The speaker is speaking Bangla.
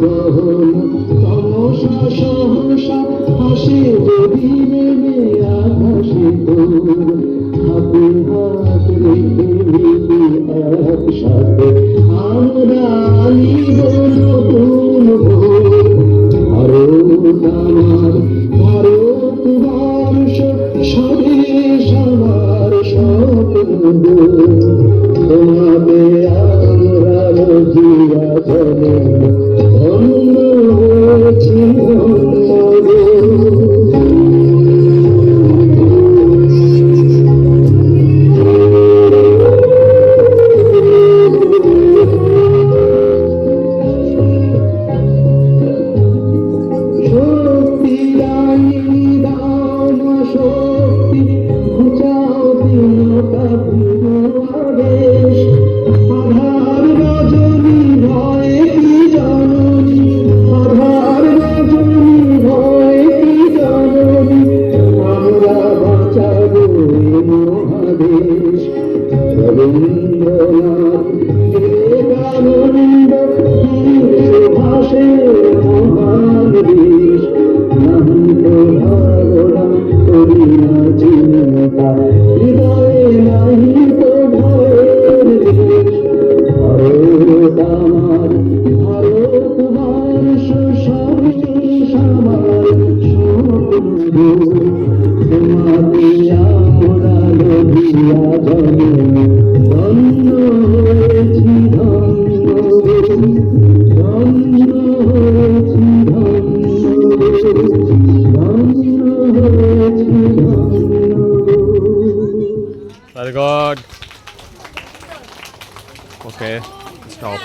গহন তমসা সহসা হাসে যদি নেমে আকাশে তোর হাতে হাত রেখে নিবি একসাথে আমরা আনিব নতুন ভোর। ভারত আমার ভারতবর্ষ স্বদেশ আমার স্বপ্ন তোমাকে আমরা বুঝিয়া চলে ধন্য হয়েছি ধন্য। শক্তি দায়নি দাও না শক্তি ঘুচাও দিনটা পুরো আদেশ আধার রজনী ভয় কি জননী আধার রজনী ভয় কি জননী আমরা বাঁচাবো এ মহাদেশ। রবীন্দ্রনাথ বিবেকানন্দ সুভাষের মহান দেশ নাহিত ভাবনা করি না চিন্তা হৃদয়ে নাহিত ভয়ের দেশ। ভারত আমার ভারতবর্ষ স্বদেশ আমার স্বপ্ন তোমাকে আমরা লভিয়া জন্ম ধন্য হয়েছি ধন্য ধন্য হয়েছি ধন্য হয়েছি ধন্য। Very good. Okay, stop.